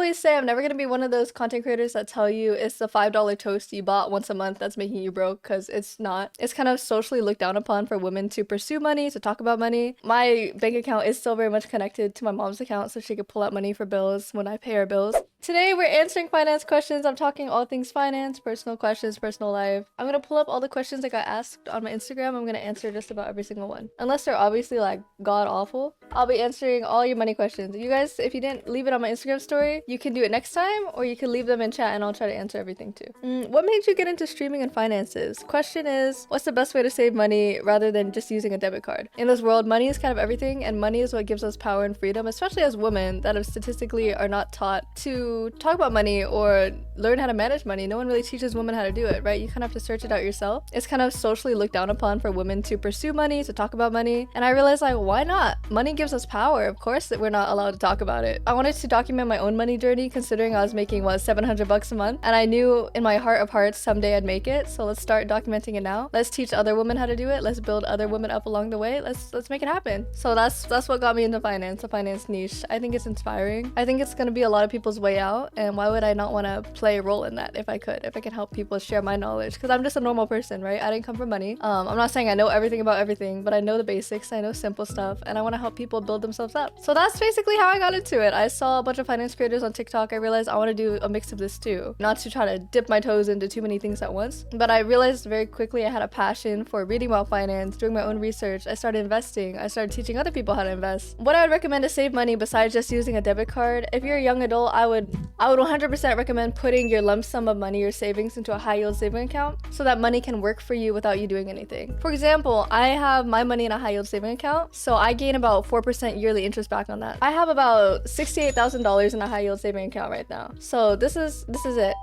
always say I'm never going to be one of those content creators that tell you it's the $5 toast you bought once a month that's making you broke, because it's not. It's kind of socially looked down upon for women to pursue money, to talk about money. My bank account is still very much connected to my mom's account, so she could pull out money for bills when I pay her bills. Today we're answering finance questions. I'm talking all things finance, personal questions, personal life. I'm gonna pull up all the questions I got asked on my Instagram. I'm gonna answer just about every single one. Unless they're obviously like god awful, I'll be answering all your money questions. You guys, if you didn't leave it on my Instagram story, you can do it next time, or you can leave them in chat and I'll try to answer everything too. What made you get into streaming and finances? Question is, what's the best way to save money rather than just using a debit card? In this world, money is kind of everything, and money is what gives us power and freedom, especially as women that have statistically are not taught to talk about money or learn how to manage money. No one really teaches women how to do it, right? You kind of have to search it out yourself. It's kind of socially looked down upon for women to pursue money, to talk about money, and I realized, like, why not? Money gives us power. Of course that we're not allowed to talk about it. I wanted to document my own money journey, considering I was making what, $700 a month, and I knew in my heart of hearts someday I'd make it. So let's start documenting it now. Let's teach other women how to do it. Let's build other women up along the way. Let's make it happen. So that's what got me into finance, the finance niche. I think it's inspiring. I think it's gonna be a lot of people's way out, and why would I not want to play a role in that if I can help people share my knowledge, because I'm just a normal person, right? I didn't come from money. I'm not saying I know everything about everything, but I know the basics, I know simple stuff, and I want to help people build themselves up. So that's basically how I got into it. I saw a bunch of finance creators on TikTok. I realized I want to do a mix of this too, not to try to dip my toes into too many things at once, but I realized very quickly I had a passion for reading about finance, doing my own research. I started investing. I started teaching other people how to invest. What I would recommend to save money besides just using a debit card, if you're a young adult, I would 100% recommend putting your lump sum of money or savings into a high yield saving account so that money can work for you without you doing anything. For example, I have my money in a high yield saving account, so I gain about 4% yearly interest back on that. I have about $68,000 in a high yield saving account right now. So this is it.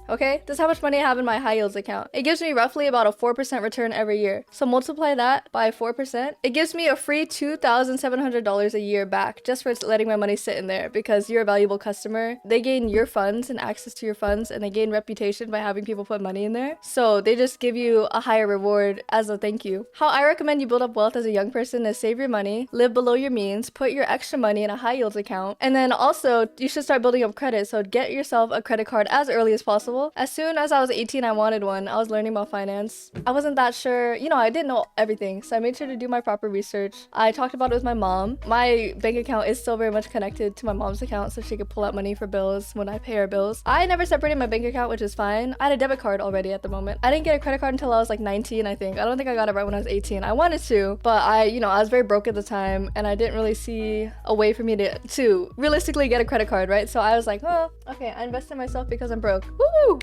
Okay, this is how much money I have in my high yields account. It gives me roughly about a 4% return every year. So multiply that by 4%. It gives me a free $2,700 a year back just for letting my money sit in there, because you're a valuable customer. They gain your funds and access to your funds, and they gain reputation by having people put money in there. So they just give you a higher reward as a thank you. How I recommend you build up wealth as a young person is save your money, live below your means, put your extra money in a high yields account, and then also you should start building up credit. So get yourself a credit card as early as possible. As soon as I was 18, I wanted one. I was learning about finance. I wasn't that sure. You know, I didn't know everything, so I made sure to do my proper research. I talked about it with my mom. My bank account is still very much connected to my mom's account, so she could pull out money for bills when I pay her bills. I never separated my bank account, which is fine. I had a debit card already at the moment. I didn't get a credit card until I was like 19, I think. I don't think I got it right when I was 18. I wanted to, but I was very broke at the time, and I didn't really see a way for me to realistically get a credit card, right? So I was like, oh, okay, I invested in myself because I'm broke. Woo!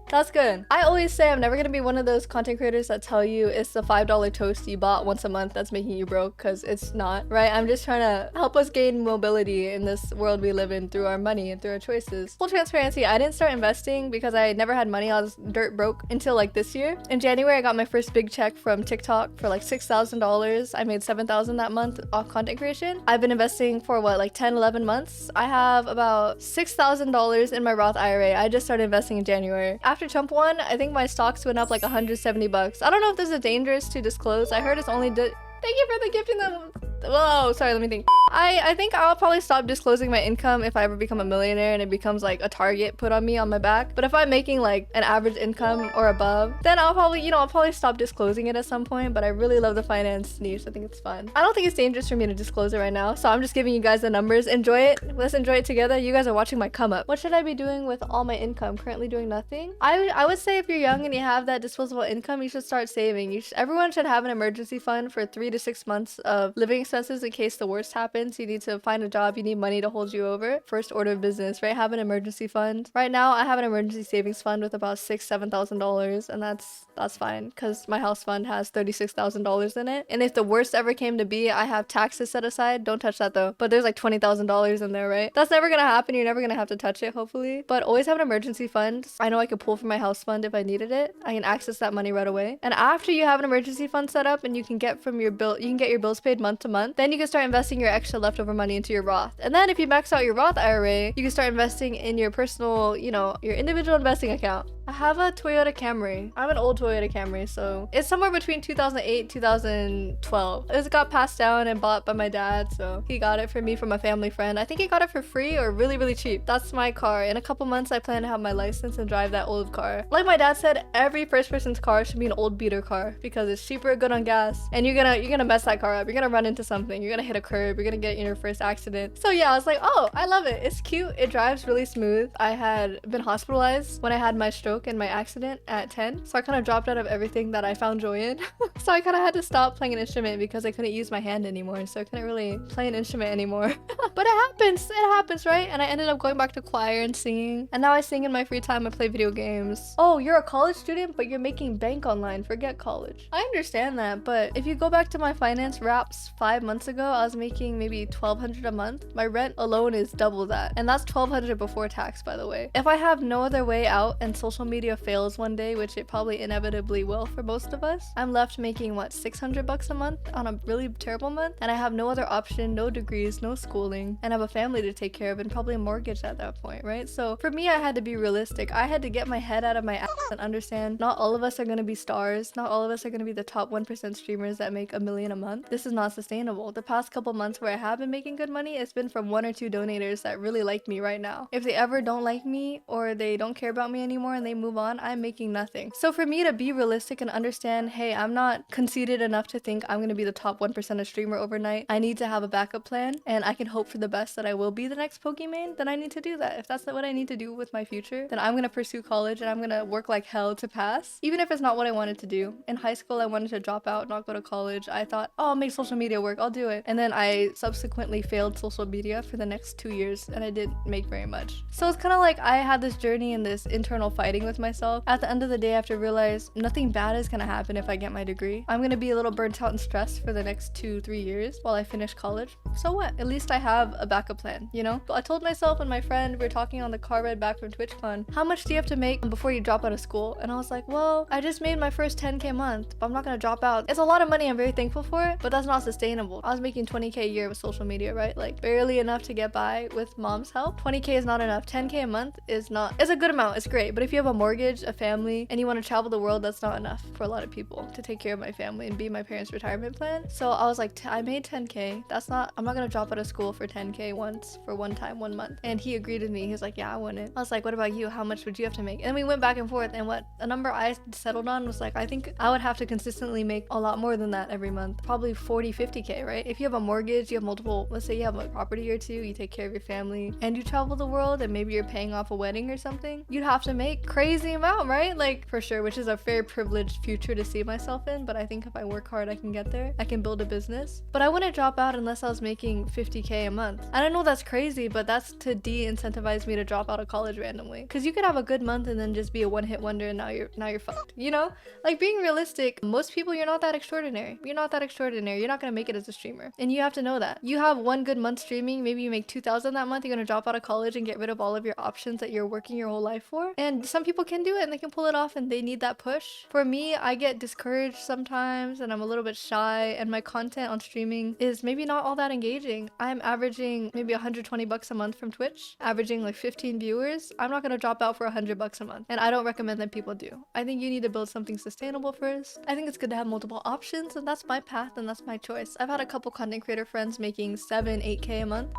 That's good. I always say I'm never gonna be one of those content creators that tell you it's the $5 toast you bought once a month that's making you broke, because it's not, right? I'm just trying to help us gain mobility in this world we live in through our money and through our choices. Full transparency, I didn't start investing because I never had money. I was dirt broke until like this year. In January, I got my first big check from TikTok for like $6,000. I made $7,000 that month off content creation. I've been investing for what, like 10, 11 months? I have about $6,000 in my Roth IRA. I just started investing in January. After Trump won, I think my stocks went up like $170. I don't know if this is dangerous to disclose. I heard it's only thank you for the gifting them. Whoa, sorry, let me think. I think I'll probably stop disclosing my income if I ever become a millionaire and it becomes like a target put on me on my back. But if I'm making like an average income or above, then I'll probably stop disclosing it at some point. But I really love the finance niche. I think it's fun. I don't think it's dangerous for me to disclose it right now, so I'm just giving you guys the numbers. Enjoy it. Let's enjoy it together. You guys are watching my come up. What should I be doing with all my income? Currently doing nothing. I would say if you're young and you have that disposable income, you should start saving. Everyone should have an emergency fund for 3 to 6 months of living expenses in case the worst happens. You need to find a job, you need money to hold you over. First order of business, right? Have an emergency fund. Right now I have an emergency savings fund with about $7,000, and that's fine because my house fund has $36,000 in it. And if the worst ever came to be, I have taxes set aside. Don't touch that though, but there's like $20,000 in there, right? That's never gonna happen. You're never gonna have to touch it, hopefully, but always have an emergency fund. I know I could pull from my house fund if I needed it. I can access that money right away. And after you have an emergency fund set up and you can get from your bill, you can get your bills paid month to month, then you can start investing your extra leftover money into your Roth. And then if you max out your Roth IRA, you can start investing in your personal, your individual investing account. I have a Toyota Camry. I have an old Toyota Camry, so it's somewhere between 2008 2012. It got passed down and bought by my dad, so he got it for me from a family friend. I think he got it for free or really, really cheap. That's my car. In a couple months, I plan to have my license and drive that old car. Like my dad said, every first person's car should be an old beater car because it's cheaper, good on gas, and you're gonna mess that car up. You're gonna run into something. You're gonna hit a curb. You're gonna get in your first accident. So yeah, I was like, oh, I love it. It's cute. It drives really smooth. I had been hospitalized when I had my stroke and my accident at 10, so I kind of dropped out of everything that I found joy in. So I kind of had to stop playing an instrument because I couldn't use my hand anymore, so I couldn't really play an instrument anymore. But it happens, right? And I ended up going back to choir and singing, and now I sing in my free time. I play video games. Oh, you're a college student, but you're making bank online. Forget college. I understand that, but if you go back to my finance raps 5 months ago, I was making maybe $1,200 a month. My rent alone is double that, and that's $1,200 before tax, by the way. If I have no other way out and social media fails one day, which it probably inevitably will for most of us, I'm left making what, $600 a month on a really terrible month, and I have no other option, no degrees, no schooling, and I have a family to take care of and probably a mortgage at that point, right? So for me, I had to be realistic. I had to get my head out of my ass and understand not all of us are going to be stars. Not all of us are going to be the top 1% streamers that make $1 million a month. This is not sustainable. The past couple months where I have been making good money, it's been from 1 or 2 donators that really like me right now. If they ever don't like me or they don't care about me anymore and they move on, I'm making nothing. So for me to be realistic and understand, hey, I'm not conceited enough to think I'm going to be the top 1% of streamer overnight. I need to have a backup plan, and I can hope for the best that I will be the next Pokemon, then I need to do that. If that's not what I need to do with my future, then I'm going to pursue college and I'm going to work like hell to pass, even if it's not what I wanted to do. In high school, I wanted to drop out, not go to college. I thought, oh, I'll make social media work, I'll do it. And then I subsequently failed social media for the next 2 years, and I didn't make very much. So it's kind of like I had this journey and this internal fighting with myself. At the end of the day, I have to realize nothing bad is going to happen if I get my degree. I'm going to be a little burnt out and stressed for the next 2-3 years while I finish college. So what? At least I have a backup plan, you know? I told myself and my friend, we were talking on the car ride back from TwitchCon, how much do you have to make before you drop out of school? And I was like, well, I just made my first 10K a month, but I'm not going to drop out. It's a lot of money, I'm very thankful for it, but that's not sustainable. I was making 20K a year with social media, right? Like barely enough to get by with mom's help. 20K is not enough. 10K a month is not, it's a good amount, it's great, but if you have a mortgage, a family, and you want to travel the world, that's not enough for a lot of people to take care of my family and be my parents' retirement plan. So I was like, I made 10K. That's not, I'm not going to drop out of school for 10K once, for one time, 1 month. And he agreed with me. He was like, yeah, I wouldn't. I was like, what about you? How much would you have to make? And we went back and forth, and what a number I settled on was like, I think I would have to consistently make a lot more than that every month. Probably 40-50K, right? If you have a mortgage, you have multiple, let's say you have a property or two, you take care of your family, and you travel the world, and maybe you're paying off a wedding or something, you'd have to make crazy amount, right? Like for sure, which is a very privileged future to see myself in, but I think if I work hard, I can get there. I can build a business. But I wouldn't drop out unless I was making 50K a month. I don't know, that's crazy, but that's to de-incentivize me to drop out of college randomly. Because you could have a good month and then just be a one-hit wonder, and now you're fucked, you know? Like being realistic, most people, you're not that extraordinary. You're not that extraordinary. You're not gonna make it as a streamer. And you have to know that. You have one good month streaming, maybe you make 2,000 that month, you're gonna drop out of college and get rid of all of your options that you're working your whole life for. And some people can do it and they can pull it off and they need that push. For me, I get discouraged sometimes and I'm a little bit shy, and my content on streaming is maybe not all that engaging. I'm averaging maybe $120 a month from Twitch, averaging like 15 viewers. I'm not gonna drop out for $100 a month, and I don't recommend that people do. I think you need to build something sustainable first. I think it's good to have multiple options, and that's my path and that's my choice. I've had a couple content creator friends making 7-8K a month,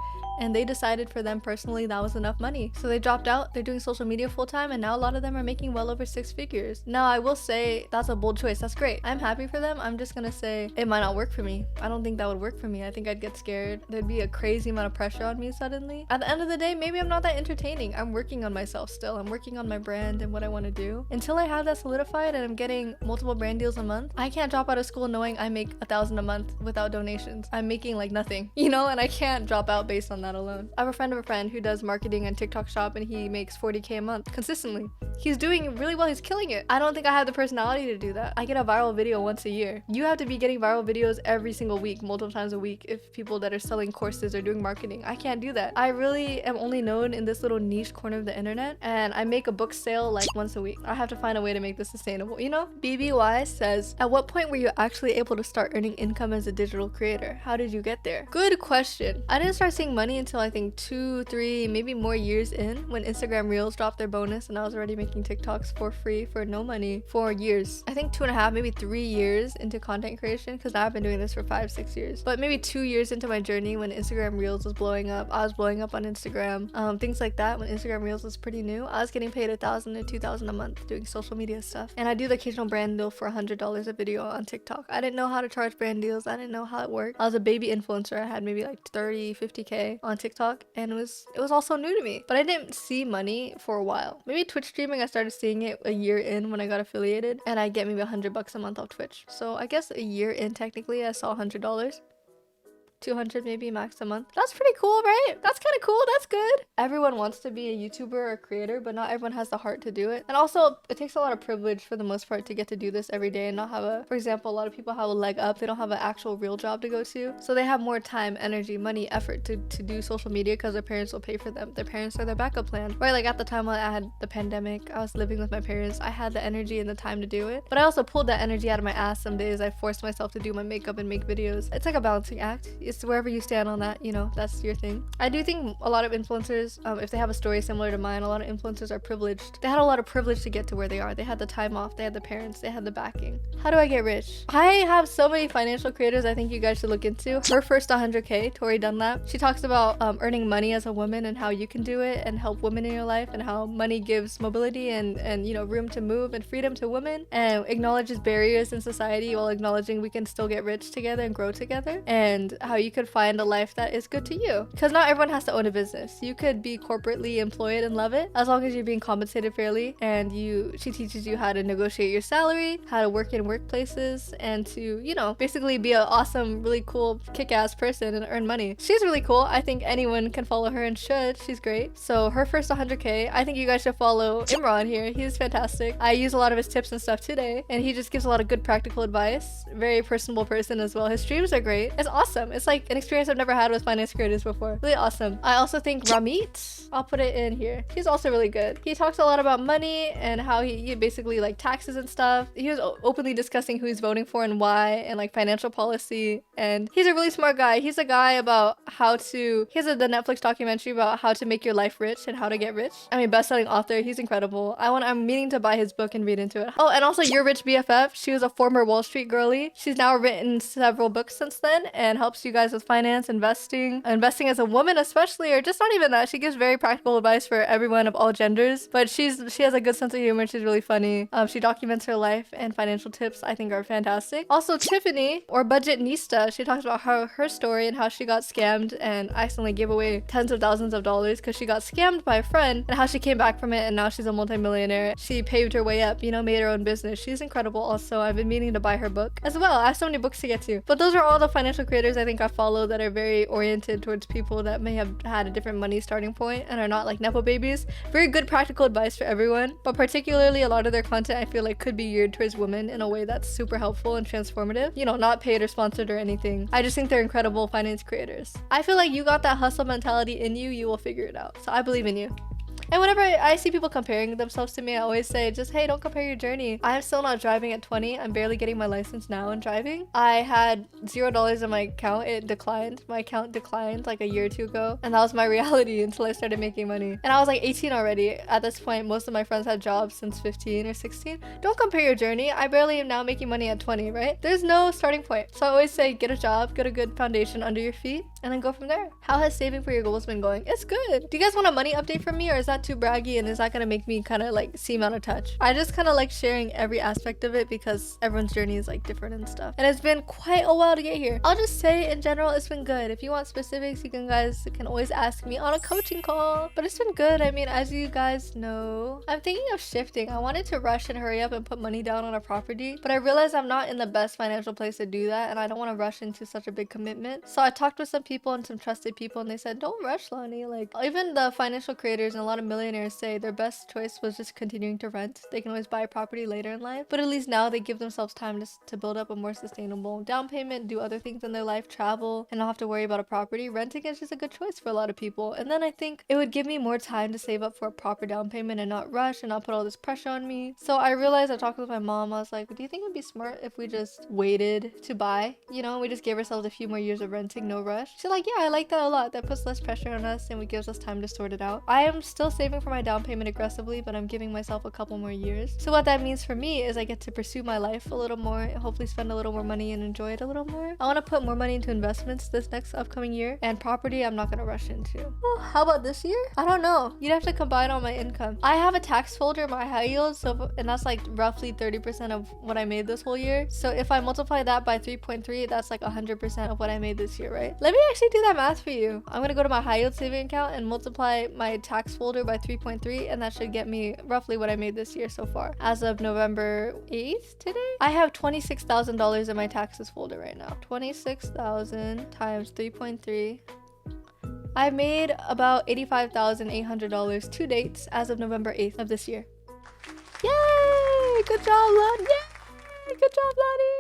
and they decided for them personally that was enough money, so they dropped out. They're doing social media full-time, and now a lot of them are making well over 6 figures. Now I will say that's a bold choice. That's great. I'm happy for them. I'm just gonna say it might not work for me. I don't think that would work for me. I think I'd get scared. There'd be a crazy amount of pressure on me suddenly. At the end of the day, maybe I'm not that entertaining. I'm working on myself still. I'm working on my brand and what I want to do. Until I have that solidified and I'm getting multiple brand deals a month, I can't drop out of school knowing I make $1,000 a month without donations. I'm making like nothing, you know, and I can't drop out based on that alone. I have a friend of a friend who does marketing and TikTok shop, and he makes 40K a month consistently. He's doing really well. He's killing it. I don't think I have the personality to do that. I get a viral video once a year. You have to be getting viral videos every single week, multiple times a week, if people that are selling courses are doing marketing. I can't do that. I really am only known in this little niche corner of the internet, and I make a book sale like once a week. I have to find a way to make this sustainable, you know? BBY says, at what point were you actually able to start earning income as a digital creator? How did you get there? Good question. I didn't start seeing money money until I think 2, 3, maybe more years in, when Instagram Reels dropped their bonus and I was already making TikToks for free for no money for years. I think 2.5, maybe 3 years into content creation, because I've been doing this for 5, 6 years. But maybe 2 years into my journey when Instagram Reels was blowing up, I was blowing up on Instagram, things like that. When Instagram Reels was pretty new, I was getting paid $1,000 to $2,000 a month doing social media stuff. And I do the occasional brand deal for $100 a video on TikTok. I didn't know how to charge brand deals. I didn't know how it worked. I was a baby influencer. I had maybe like 30, 50K on TikTok, and it was also new to me. But I didn't see money for a while. Maybe Twitch streaming, I started seeing it a year in when I got affiliated, and I get maybe $100 a month off Twitch. So I guess a year in technically I saw $100. 200 maybe max a month. That's pretty cool, right? That's kind of cool. That's good. Everyone wants to be a YouTuber or a creator, but not everyone has the heart to do it. And also, it takes a lot of privilege for the most part to get to do this every day and not have a, for example, a lot of people have a leg up. They don't have an actual real job to go to. So they have more time, energy, money, effort to do social media because their parents will pay for them. Their parents are their backup plan. Right? Like at the time when I had the pandemic, I was living with my parents. I had the energy and the time to do it. But I also pulled that energy out of my ass some days. I forced myself to do my makeup and make videos. It's like a balancing act. It's wherever you stand on that, you know, that's your thing. I do think a lot of influencers, if they have a story similar to mine, a lot of influencers are privileged. They had a lot of privilege to get to where they are. They had the time off, they had the parents, they had the backing. How do I get rich? I have so many financial creators I think you guys should look into. Her first 100K, Tori Dunlap. She talks about earning money as a woman and how you can do it and help women in your life, and how money gives mobility and you know, room to move and freedom to women, and acknowledges barriers in society while acknowledging we can still get rich together and grow together, and how you could find a life that is good to you. Because not everyone has to own a business. You could be corporately employed and love it as long as you're being compensated fairly. And she teaches you how to negotiate your salary, how to work in workplaces, and to, you know, basically be an awesome, really cool, kick-ass person and earn money. She's really cool. I think anyone can follow her and should. She's great. So her first 100K, I think you guys should follow Imran here. He's fantastic. I use a lot of his tips and stuff today, and he just gives a lot of good practical advice. Very personable person as well. His streams are great. It's awesome. It's like an experience I've never had with finance creators before. Really awesome. I also think Ramit, I'll put it in here. He's also really good. He talks a lot about money and how he basically like taxes and stuff. He was openly discussing who he's voting for and why, and like financial policy. And he's a really smart guy. He's a guy about how to, he has the Netflix documentary about how to make your life rich and how to get rich. I mean, best-selling author. He's incredible. I'm meaning to buy his book and read into it. Oh, and also Your Rich BFF. She was a former Wall Street girly. She's now written several books since then and helps you guys with finance, investing as a woman especially, or just not even that. She gives very practical advice for everyone of all genders, but she has a good sense of humor. She's really funny. She documents her life, and financial tips I think are fantastic. Also Tiffany, or Budget Nista, she talks about her story and how she got scammed and accidentally gave away tens of thousands of dollars because she got scammed by a friend, and how she came back from it and now she's a multimillionaire. She paved her way up, you know, made her own business. She's incredible. Also, I've been meaning to buy her book as well. I have so many books to get to, but those are all the financial creators I think I follow that are very oriented towards people that may have had a different money starting point and are not like nepo babies. Very good practical advice for everyone, but particularly a lot of their content I feel like could be geared towards women in a way that's super helpful and transformative. You know, not paid or sponsored or anything. I just think they're incredible finance creators. I feel like you got that hustle mentality in you, you will figure it out. So I believe in you. And whenever I see people comparing themselves to me, I always say, just, hey, don't compare your journey. I'm still not driving at 20. I'm barely getting my license now and driving. I had $0 in my account. It declined. My account declined like a year or two ago. And that was my reality until I started making money. And I was like 18 already. At this point, most of my friends had jobs since 15 or 16. Don't compare your journey. I barely am now making money at 20, right? There's no starting point. So I always say, get a job, get a good foundation under your feet, and then go from there. How has saving for your goals been going? It's good. Do you guys want a money update from me, or is that too braggy and is that gonna make me kind of like seem out of touch? I just kind of like sharing every aspect of it because everyone's journey is like different and stuff, and it's been quite a while to get here. I'll just say in general it's been good. If you want specifics, you guys can always ask me on a coaching call, but it's been good. I mean, as you guys know, I'm thinking of shifting. I wanted to rush and hurry up and put money down on a property, but I realized I'm not in the best financial place to do that, and I don't want to rush into such a big commitment. So I talked with some people and some trusted people, and they said, don't rush, Lani. Like, even the financial creators and a lot of of millionaires say their best choice was just continuing to rent. They can always buy a property later in life, but at least now they give themselves time to build up a more sustainable down payment, do other things in their life, travel, and not have to worry about a property. Renting is just a good choice for a lot of people. And then I think it would give me more time to save up for a proper down payment and not rush and not put all this pressure on me. So I realized, I talked with my mom, I was like, do you think it'd be smart if we just waited to buy? You know, we just gave ourselves a few more years of renting, no rush. She's like, yeah, I like that a lot. That puts less pressure on us and it gives us time to sort it out. I am still saving for my down payment aggressively, but I'm giving myself a couple more years. So what that means for me is I get to pursue my life a little more, hopefully spend a little more money and enjoy it a little more. I want to put more money into investments this next upcoming year, and property I'm not going to rush into. Oh, how about this year? I don't know. You'd have to combine all my income. I have a tax folder in my high yield, and that's like roughly 30% of what I made this whole year. So if I multiply that by 3.3, that's like 100% of what I made this year, right? Let me actually do that math for you. I'm gonna go to my high yield saving account and multiply my tax folder by 3.3, and that should get me roughly what I made this year so far. As of November 8th today, I have $26,000 in my taxes folder right now. 26,000 times 3.3. I made about $85,800 to date as of November 8th of this year. Yay! Good job, Lani! Yay! Good job, Lani!